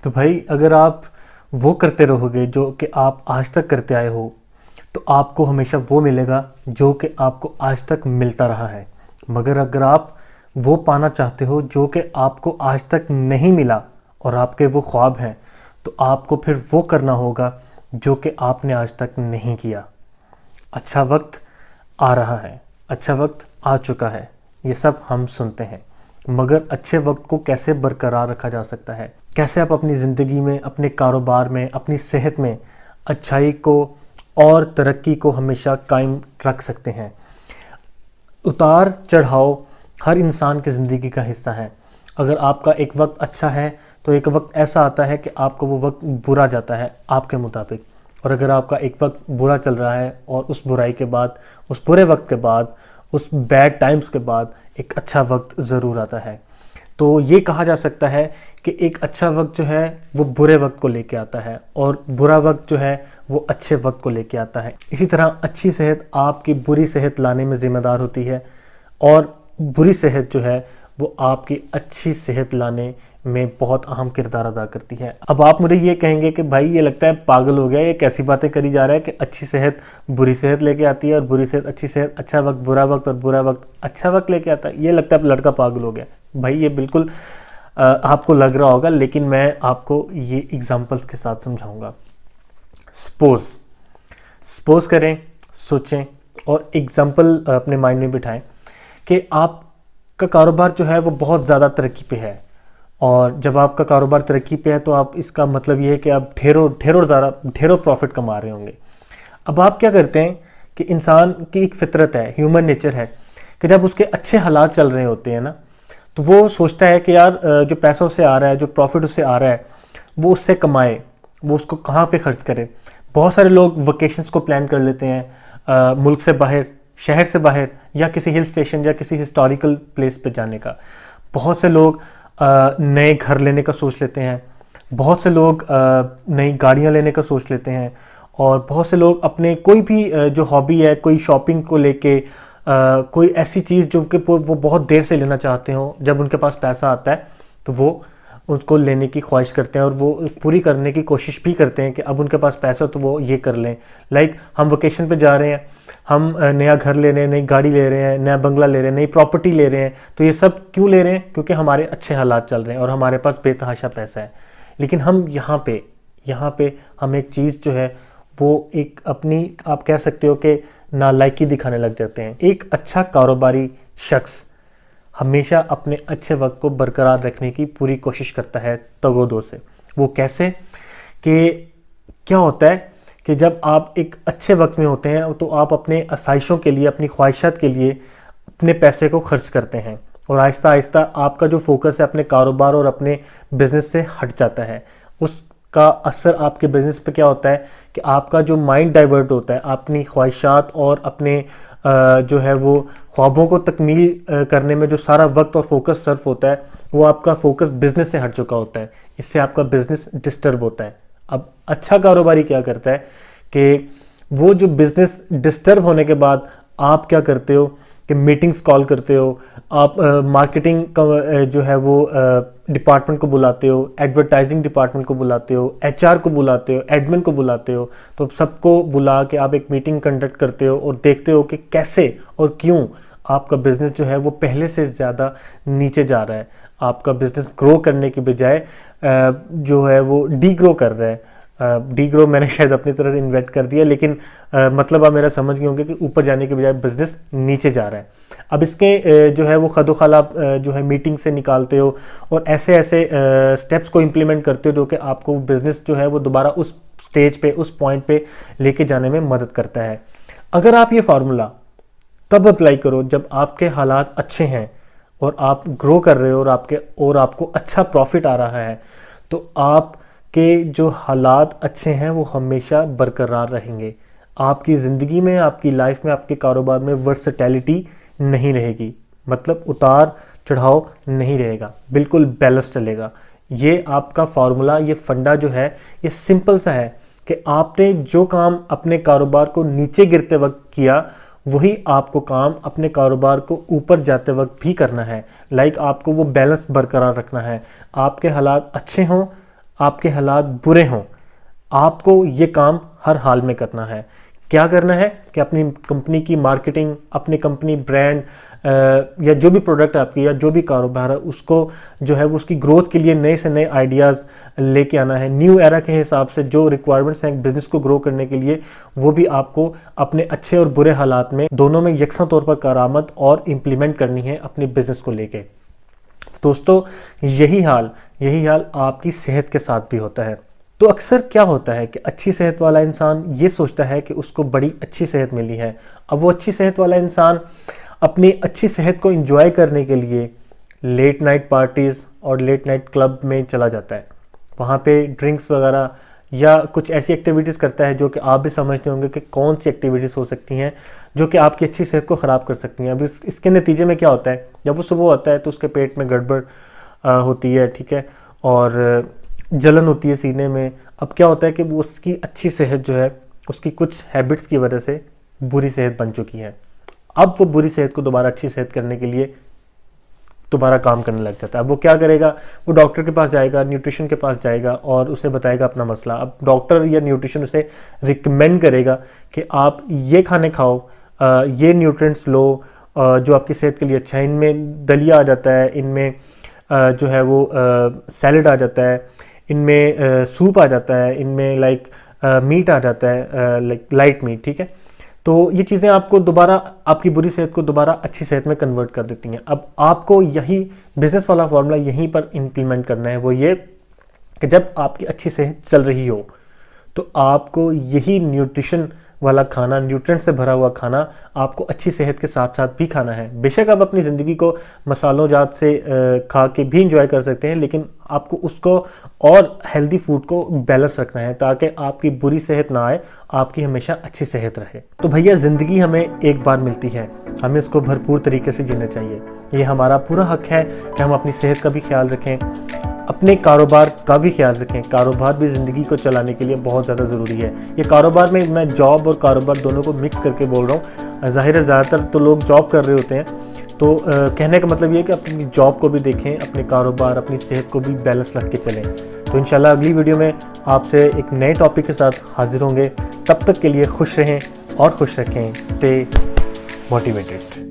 तो भाई अगर आप वो करते रहोगे जो कि आप आज तक करते आए हो, तो आपको हमेशा वो मिलेगा जो कि आपको आज तक मिलता रहा है। मगर अगर आप वो पाना चाहते हो जो कि आपको आज तक नहीं मिला और आपके वो ख्वाब हैं, तो आपको फिर वो करना होगा जो कि आपने आज तक नहीं किया। अच्छा वक्त आ रहा है, अच्छा वक्त आ चुका है, ये सब हम सुनते हैं, मगर अच्छे वक्त को कैसे बरकरार रखा जा सकता है? कैसे आप अपनी ज़िंदगी में, अपने कारोबार में, अपनी सेहत में अच्छाई को और तरक्की को हमेशा कायम रख सकते हैं? उतार चढ़ाव हर इंसान की ज़िंदगी का हिस्सा है। अगर आपका एक वक्त अच्छा है तो एक वक्त ऐसा आता है कि आपको वो वक्त बुरा जाता है आपके मुताबिक, और अगर आपका एक वक्त बुरा चल रहा है और उस बुराई के बाद, उस बुरे वक्त के बाद, उस बैड टाइम्स के बाद एक अच्छा वक्त ज़रूर आता है। तो ये कहा जा सकता है कि एक अच्छा वक्त जो है वो बुरे वक्त को लेके आता है और बुरा वक्त जो है वो अच्छे वक्त को लेके आता है। इसी तरह अच्छी सेहत आपकी बुरी सेहत लाने में ज़िम्मेदार होती है और बुरी सेहत जो है वो आपकी अच्छी सेहत लाने में बहुत अहम किरदार अदा करती है। अब आप मुझे ये कहेंगे कि भाई ये लगता है पागल हो गया, ये कैसी बातें करी जा रहा है कि अच्छी सेहत बुरी सेहत लेके आती है और बुरी सेहत अच्छी सेहत, अच्छा वक्त बुरा वक्त और बुरा वक्त अच्छा वक्त लेके आता है। ये लगता है लड़का पागल हो गया। भाई ये बिल्कुल आपको लग रहा होगा, लेकिन मैं आपको ये एग्जाम्पल्स के साथ समझाऊंगा। सपोज करें, सोचें और एग्जाम्पल अपने माइंड में बिठाएं कि आपका कारोबार जो है वो बहुत ज़्यादा तरक्की पे है, और जब आपका कारोबार तरक्की पे है तो आप, इसका मतलब ये है कि आप ढेरों प्रॉफिट कमा रहे होंगे। अब आप क्या करते हैं कि इंसान की एक फितरत है, ह्यूमन नेचर है कि जब उसके अच्छे हालात चल रहे होते हैं ना, तो वो सोचता है कि यार जो पैसा उससे आ रहा है, जो प्रॉफिट उससे आ रहा है, वो उससे कमाए, वो उसको कहाँ पे खर्च करे। बहुत सारे लोग वकेशंस को प्लान कर लेते हैं, मुल्क से बाहर, शहर से बाहर, या किसी हिल स्टेशन या किसी हिस्टोरिकल प्लेस पे जाने का। बहुत से लोग नए घर लेने का सोच लेते हैं, बहुत से लोग नई गाड़ियाँ लेने का सोच लेते हैं, और बहुत से लोग अपने कोई भी जो हॉबी है, कोई शॉपिंग को लेके कोई ऐसी चीज़ जो कि वो बहुत देर से लेना चाहते हो, जब उनके पास पैसा आता है तो वो उसको लेने की ख्वाहिश करते हैं और वो पूरी करने की कोशिश भी करते हैं कि अब उनके पास पैसा तो वो ये कर लें। लाइक हम वकेशन पे जा रहे हैं, हम नया घर ले रहे हैं, नई गाड़ी ले रहे हैं, नया बंगला ले रहे हैं, नई प्रॉपर्टी ले रहे हैं। तो ये सब क्यों ले रहे हैं? क्योंकि हमारे अच्छे हालात चल रहे हैं और हमारे पास बेतहाशा पैसा है। लेकिन हम यहाँ पे हम एक चीज़ जो है वो एक अपनी, आप कह सकते हो कि नालायकी दिखाने लग जाते हैं। एक अच्छा कारोबारी शख्स हमेशा अपने अच्छे वक्त को बरकरार रखने की पूरी कोशिश करता है तगोदो से। वो कैसे? कि क्या होता है कि जब आप एक अच्छे वक्त में होते हैं तो आप अपने आसाइशों के लिए, अपनी ख्वाहिशात के लिए अपने पैसे को खर्च करते हैं, और आहिस्ता आहिस्ता आपका जो फोकस है अपने कारोबार और अपने बिजनेस से हट जाता है। उसका असर आपके बिजनेस पे क्या होता है कि आपका जो माइंड डाइवर्ट होता है, अपनी ख्वाहिशात और अपने जो है वो ख्वाबों को तकमील करने में जो सारा वक्त और फोकस सर्फ होता है, वो आपका फोकस बिजनेस से हट चुका होता है। इससे आपका बिजनेस डिस्टर्ब होता है। अब अच्छा कारोबारी क्या करता है कि वो जो बिजनेस डिस्टर्ब होने के बाद आप क्या करते हो कि मीटिंग्स कॉल करते हो, आप मार्केटिंग का जो है वो डिपार्टमेंट को बुलाते हो, एडवर्टाइजिंग डिपार्टमेंट को बुलाते हो, एचआर को बुलाते हो, एडमिन को बुलाते हो। तो सबको बुला के आप एक मीटिंग कंडक्ट करते हो और देखते हो कि कैसे और क्यों आपका बिजनेस जो है वो पहले से ज़्यादा नीचे जा रहा है। आपका बिजनेस ग्रो करने की बजाय जो है वो डी ग्रो कर रहा है। डी ग्रो मैंने शायद अपनी तरह से इन्वेंट कर दिया, लेकिन मतलब आप मेरा समझ गए होंगे कि ऊपर जाने के बजाय बिजनेस नीचे जा रहा है। अब इसके जो है वो खदोखल आप जो है मीटिंग से निकालते हो और ऐसे ऐसे स्टेप्स को इम्प्लीमेंट करते हो जो कि आपको बिजनेस जो है वो दोबारा उस स्टेज पे, उस पॉइंट पे लेके जाने में मदद करता है। अगर आप ये फार्मूला तब अप्लाई करो जब आपके हालात अच्छे हैं और आप ग्रो कर रहे हो और आपको अच्छा प्रॉफिट आ रहा है, तो आपके जो हालात अच्छे हैं वो हमेशा बरकरार रहेंगे। आपकी ज़िंदगी में, आपकी लाइफ में, आपके कारोबार में वर्सेटैलिटी नहीं रहेगी, मतलब उतार चढ़ाव नहीं रहेगा, बिल्कुल बैलेंस चलेगा। ये आपका फार्मूला, ये फंडा जो है ये सिंपल सा है कि आपने जो काम अपने कारोबार को नीचे गिरते वक्त किया, वही आपको काम अपने कारोबार को ऊपर जाते वक्त भी करना है। लाइक आपको वो बैलेंस बरकरार रखना है। आपके हालात अच्छे हों, आपके हालात बुरे हों, आपको ये काम हर हाल में करना है। क्या करना है कि अपनी कंपनी की मार्केटिंग, अपनी कंपनी ब्रांड या जो भी प्रोडक्ट आपकी या जो भी कारोबार है उसको जो है वो उसकी ग्रोथ के लिए नए से नए आइडियाज़ लेके आना है। न्यू एरा के हिसाब से जो रिक्वायरमेंट्स हैं बिज़नेस को ग्रो करने के लिए, वो भी आपको अपने अच्छे और बुरे हालात में दोनों में यकसा तौर पर कारामद और इम्प्लीमेंट करनी है अपने बिज़नेस को लेके। दोस्तों यही हाल आपकी सेहत के साथ भी होता है। तो अक्सर क्या होता है कि अच्छी सेहत वाला इंसान ये सोचता है कि उसको बड़ी अच्छी सेहत मिली है। अब वो अच्छी सेहत वाला इंसान अपनी अच्छी सेहत को एंजॉय करने के लिए लेट नाइट पार्टीज़ और लेट नाइट क्लब में चला जाता है। वहाँ पे ड्रिंक्स वगैरह या कुछ ऐसी एक्टिविटीज़ करता है जो कि आप भी समझते होंगे कि कौन सी एक्टिविटीज़ हो सकती हैं जो कि आपकी अच्छी सेहत को ख़राब कर सकती हैं। अब इसके नतीजे में क्या होता है, जब वो सुबह आता है तो उसके पेट में गड़बड़ होती है, ठीक है, और जलन होती है सीने में। अब क्या होता है कि वो उसकी अच्छी सेहत जो है उसकी कुछ हैबिट्स की वजह से बुरी सेहत बन चुकी है। अब वो बुरी सेहत को दोबारा अच्छी सेहत करने के लिए दोबारा काम करने लग जाता है। अब वो क्या करेगा, वो डॉक्टर के पास जाएगा, न्यूट्रिशन के पास जाएगा और उसे बताएगा अपना मसला। अब डॉक्टर या न्यूट्रिशन उसे रिकमेंड करेगा कि आप ये खाने खाओ, ये न्यूट्रिएंट्स लो जो आपकी सेहत के लिए अच्छा है। इनमें दलिया आ जाता है, इनमें जो है वो सैलड आ जाता है, इनमें सूप आ जाता है, इनमें मीट आ जाता है, लाइट मीट, ठीक है। तो ये चीज़ें आपको दोबारा आपकी बुरी सेहत को दोबारा अच्छी सेहत में कन्वर्ट कर देती हैं। अब आपको यही बिज़नेस वाला फॉर्मूला यहीं पर इम्प्लीमेंट करना है, वो ये कि जब आपकी अच्छी सेहत चल रही हो तो आपको यही न्यूट्रिशन वाला खाना, न्यूट्रिएंट से भरा हुआ खाना आपको अच्छी सेहत के साथ साथ भी खाना है। बेशक आप अपनी ज़िंदगी को मसालों जात से खा के भी इंजॉय कर सकते हैं, लेकिन आपको उसको और हेल्दी फूड को बैलेंस रखना है ताकि आपकी बुरी सेहत ना आए, आपकी हमेशा अच्छी सेहत रहे। तो भैया ज़िंदगी हमें एक बार मिलती है, हमें इसको भरपूर तरीके से जीना चाहिए। ये हमारा पूरा हक है कि हम अपनी सेहत का भी ख्याल रखें, अपने कारोबार का भी ख्याल रखें। कारोबार भी ज़िंदगी को चलाने के लिए बहुत ज़्यादा ज़रूरी है। ये कारोबार में मैं जॉब और कारोबार दोनों को मिक्स करके बोल रहा हूँ। ज़ाहिर है ज़्यादातर तो लोग जॉब कर रहे होते हैं, तो कहने का मतलब ये है कि अपनी जॉब को भी देखें, अपने कारोबार, अपनी सेहत को भी बैलेंस रख के चलें। तो इंशाल्लाह अगली वीडियो में आपसे एक नए टॉपिक के साथ हाजिर होंगे। तब तक के लिए खुश रहें और खुश रखें। Stay motivated.